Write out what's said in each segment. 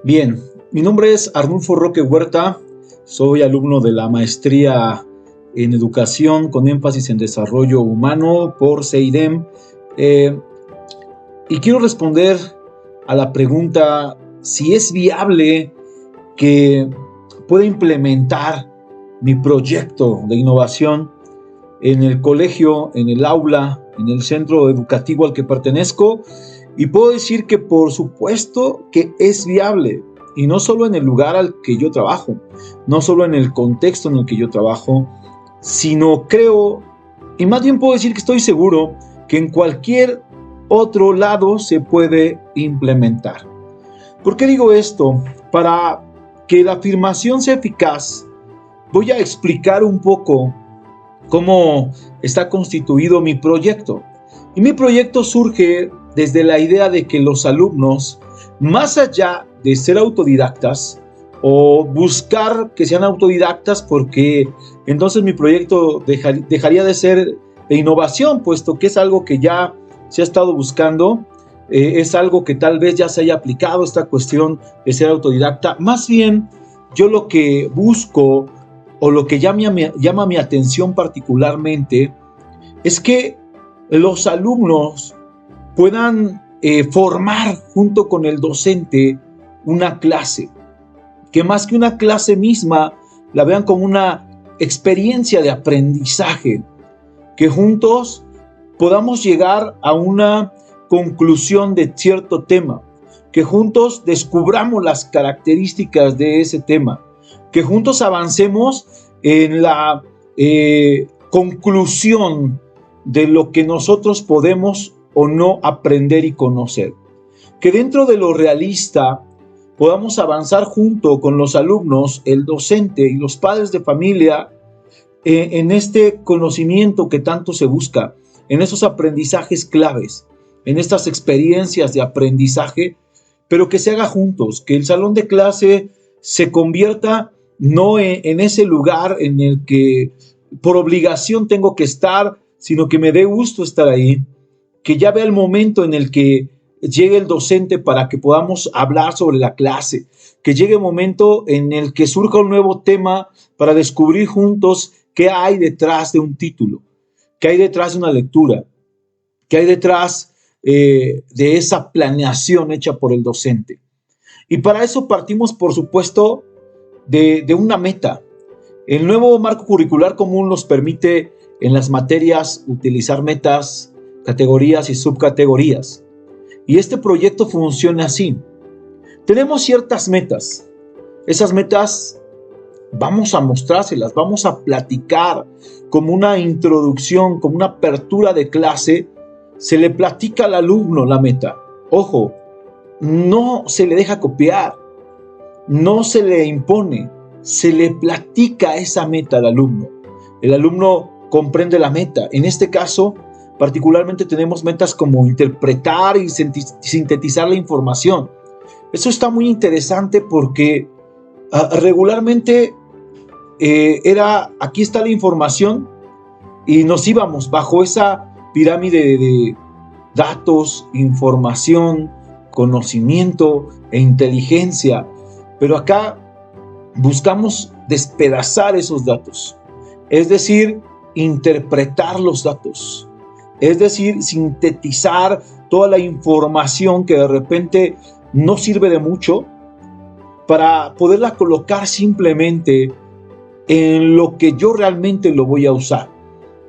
Bien, mi nombre es Arnulfo Roque Huerta, soy alumno de la maestría en educación con énfasis en desarrollo humano por CEIDEM, y quiero responder a la pregunta si es viable que pueda implementar mi proyecto de innovación en el colegio, en el aula, en el centro educativo al que pertenezco. Y puedo decir que por supuesto que es viable, y no solo en el lugar al que yo trabajo, no solo en el contexto en el que yo trabajo, sino creo, y más bien puedo decir que estoy seguro, que en cualquier otro lado se puede implementar. ¿Por qué digo esto? Para que la afirmación sea eficaz, voy a explicar un poco cómo está constituido mi proyecto. Y mi proyecto surge desde la idea de que los alumnos, más allá de ser autodidactas o buscar que sean autodidactas, porque entonces mi proyecto dejaría de ser de innovación, puesto que es algo que ya se ha estado buscando, es algo que tal vez ya se haya aplicado, esta cuestión de ser autodidacta. Más bien, yo lo que busco o lo que llama mi atención particularmente es que los alumnos puedan formar junto con el docente una clase, que más que una clase misma la vean como una experiencia de aprendizaje, que juntos podamos llegar a una conclusión de cierto tema, que juntos descubramos las características de ese tema, que juntos avancemos en la conclusión de lo que nosotros podemos o no aprender y conocer. Que dentro de lo realista podamos avanzar junto con los alumnos, el docente y los padres de familia en este conocimiento que tanto se busca, en esos aprendizajes claves, en estas experiencias de aprendizaje, pero que se haga juntos, que el salón de clase se convierta no en ese lugar en el que por obligación tengo que estar, sino que me dé gusto estar ahí, que ya vea el momento en el que llegue el docente para que podamos hablar sobre la clase, que llegue el momento en el que surja un nuevo tema para descubrir juntos qué hay detrás de un título, qué hay detrás de una lectura, qué hay detrás de esa planeación hecha por el docente. Y para eso partimos, por supuesto, de una meta. El nuevo marco curricular común nos permite en las materias utilizar metas, categorías y subcategorías. Y este proyecto funciona así. Tenemos ciertas metas. Esas metas vamos a mostrárselas, vamos a platicar como una introducción, como una apertura de clase. Se le platica al alumno la meta. Ojo, no se le deja copiar, no se le impone, se le platica esa meta al alumno. El alumno comprende la meta. En este caso, particularmente tenemos metas como interpretar y sintetizar la información. Eso está muy interesante porque regularmente aquí está la información y nos íbamos bajo esa pirámide de datos, información, conocimiento e inteligencia. Pero acá buscamos despedazar esos datos, es decir, interpretar los datos, es decir, sintetizar toda la información que de repente no sirve de mucho para poderla colocar simplemente en lo que yo realmente lo voy a usar,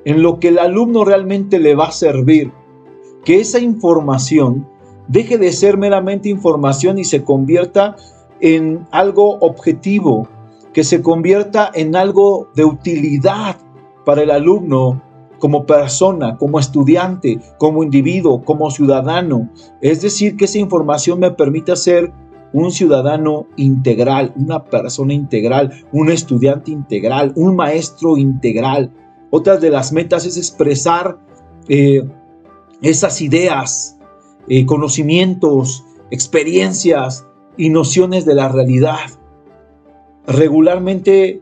en lo que el alumno realmente le va a servir, que esa información deje de ser meramente información y se convierta en algo objetivo, que se convierta en algo de utilidad para el alumno como persona, como estudiante, como individuo, como ciudadano. Es decir, que esa información me permita ser un ciudadano integral, una persona integral, un estudiante integral, un maestro integral. Otra de las metas es expresar esas ideas, conocimientos, experiencias y nociones de la realidad. Regularmente,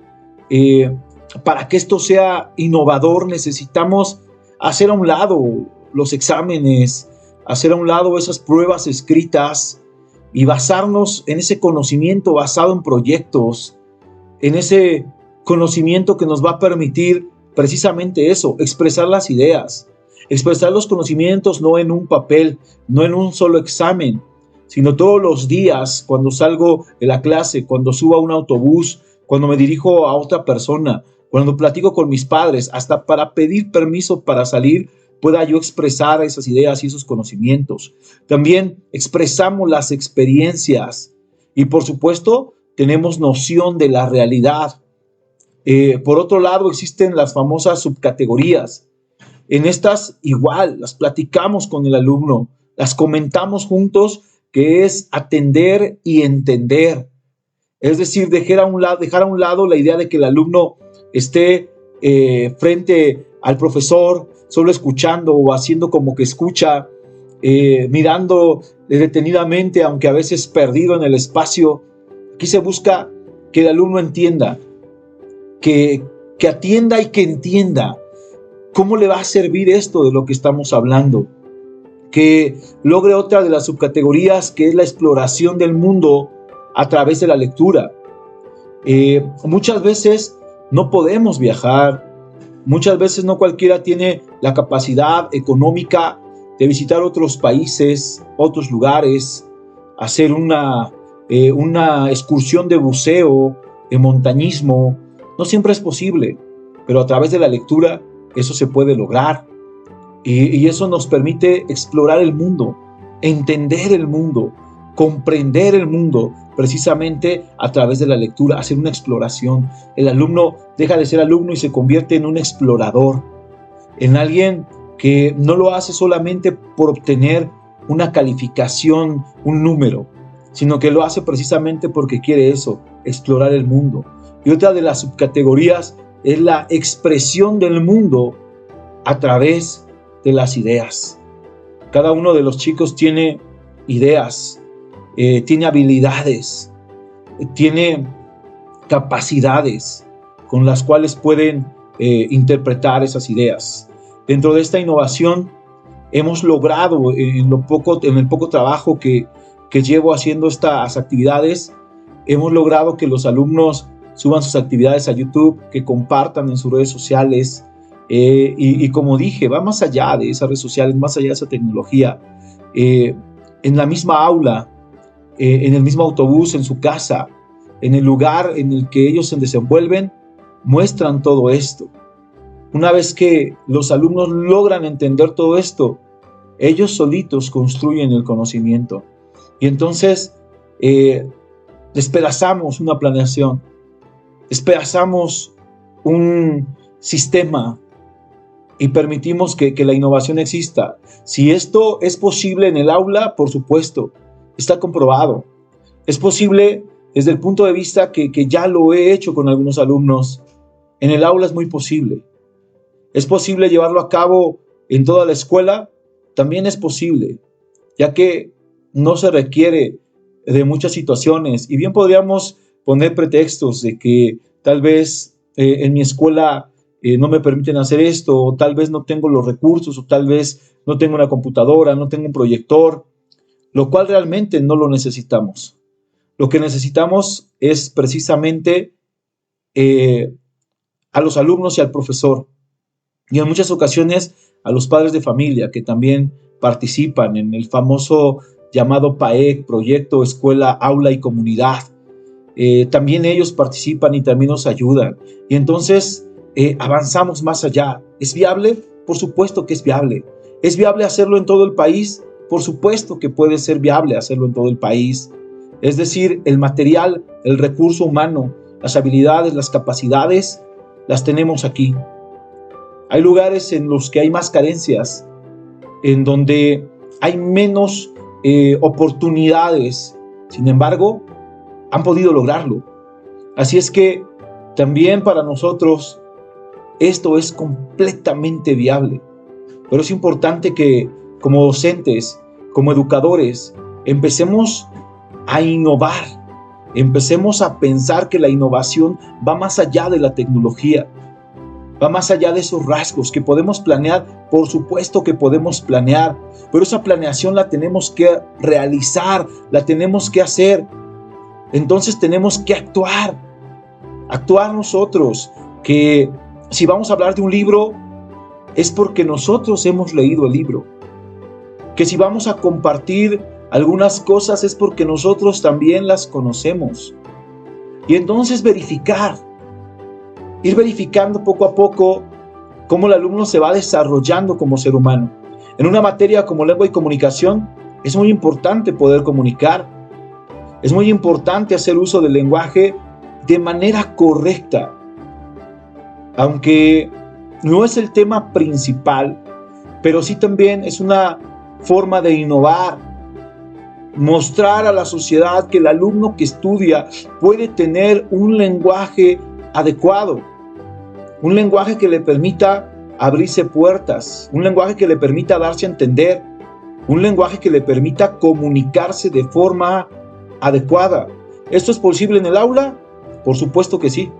para que esto sea innovador, necesitamos hacer a un lado los exámenes, hacer a un lado esas pruebas escritas y basarnos en ese conocimiento basado en proyectos, en ese conocimiento que nos va a permitir precisamente eso, expresar las ideas, expresar los conocimientos no en un papel, no en un solo examen, sino todos los días cuando salgo de la clase, cuando subo a un autobús, cuando me dirijo a otra persona, cuando platico con mis padres, hasta para pedir permiso para salir, pueda yo expresar esas ideas y esos conocimientos. También expresamos las experiencias y, por supuesto, tenemos noción de la realidad. Por otro lado, existen las famosas subcategorías. En estas igual, las platicamos con el alumno, las comentamos juntos, que es atender y entender. Es decir, dejar a un lado la idea de que el alumno esté frente al profesor, solo escuchando o haciendo como que escucha, mirando detenidamente, aunque a veces perdido en el espacio. Aquí se busca que el alumno entienda, que atienda y que entienda cómo le va a servir esto de lo que estamos hablando, que logre otra de las subcategorías, que es la exploración del mundo a través de la lectura. Muchas veces no podemos viajar, muchas veces no cualquiera tiene la capacidad económica de visitar otros países, otros lugares, hacer una excursión de buceo, de montañismo. No siempre es posible, pero a través de la lectura eso se puede lograr. Y eso nos permite explorar el mundo, entender el mundo, comprender el mundo, precisamente a través de la lectura, hacer una exploración. El alumno deja de ser alumno y se convierte en un explorador, en alguien que no lo hace solamente por obtener una calificación, un número, sino que lo hace precisamente porque quiere eso, explorar el mundo. Y otra de las subcategorías es la expresión del mundo a través de las ideas. Cada uno de los chicos tiene ideas, tiene habilidades, tiene capacidades con las cuales pueden interpretar esas ideas. Dentro de esta innovación hemos logrado, en el poco trabajo que llevo haciendo estas actividades, hemos logrado que los alumnos suban sus actividades a YouTube, que compartan en sus redes sociales, y como dije, va más allá de esas redes sociales, más allá de esa tecnología. En la misma aula, en el mismo autobús, en su casa, en el lugar en el que ellos se desenvuelven, muestran todo esto. Una vez que los alumnos logran entender todo esto, ellos solitos construyen el conocimiento. Y entonces despedazamos una planeación, despedazamos un sistema y permitimos que la innovación exista. Si esto es posible en el aula, por supuesto, está comprobado. Es posible desde el punto de vista que ya lo he hecho con algunos alumnos. En el aula es muy posible. ¿Es posible llevarlo a cabo en toda la escuela? También es posible, ya que no se requiere de muchas situaciones. Y bien podríamos poner pretextos de que tal vez en mi escuela no me permiten hacer esto, o tal vez no tengo los recursos, o tal vez no tengo una computadora, no tengo un proyector, lo cual realmente no lo necesitamos. Lo que necesitamos es precisamente a los alumnos y al profesor, y en muchas ocasiones a los padres de familia que también participan en el famoso llamado PAEC, Proyecto Escuela, Aula y Comunidad. También ellos participan y también nos ayudan. Y entonces avanzamos más allá. ¿Es viable? Por supuesto que es viable. ¿Es viable hacerlo en todo el país? Por supuesto que puede ser viable hacerlo en todo el país. Es decir, el material, el recurso humano, las habilidades, las capacidades, las tenemos aquí. Hay lugares en los que hay más carencias, en donde hay menos oportunidades. Sin embargo, han podido lograrlo. Así es que también para nosotros esto es completamente viable. Pero es importante que como docentes, como educadores, empecemos a innovar, empecemos a pensar que la innovación va más allá de la tecnología. Va más allá de esos rasgos que podemos planear. Por supuesto que podemos planear, pero esa planeación la tenemos que realizar, la tenemos que hacer. Entonces tenemos que actuar nosotros, que si vamos a hablar de un libro, es porque nosotros hemos leído el libro. Que si vamos a compartir algunas cosas es porque nosotros también las conocemos. Y entonces ir verificando poco a poco cómo el alumno se va desarrollando como ser humano. En una materia como lengua y comunicación, es muy importante poder comunicar. Es muy importante hacer uso del lenguaje de manera correcta. Aunque no es el tema principal, pero sí también es una forma de innovar, mostrar a la sociedad que el alumno que estudia puede tener un lenguaje adecuado, un lenguaje que le permita abrirse puertas, un lenguaje que le permita darse a entender, un lenguaje que le permita comunicarse de forma adecuada. ¿Esto es posible en el aula? Por supuesto que sí.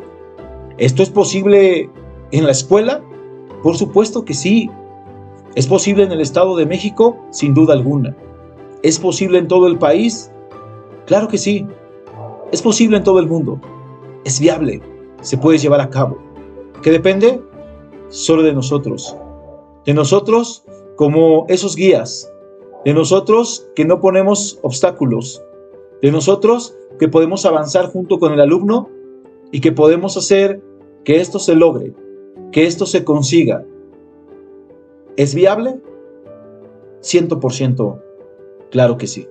¿Esto es posible en la escuela? Por supuesto que sí. ¿Es posible en el Estado de México? Sin duda alguna. ¿Es posible en todo el país? Claro que sí. Es posible en todo el mundo. Es viable. Se puede llevar a cabo. ¿Qué depende? Solo de nosotros. De nosotros como esos guías. De nosotros que no ponemos obstáculos. De nosotros que podemos avanzar junto con el alumno y que podemos hacer que esto se logre, que esto se consiga. ¿Es viable? 100%, claro que sí.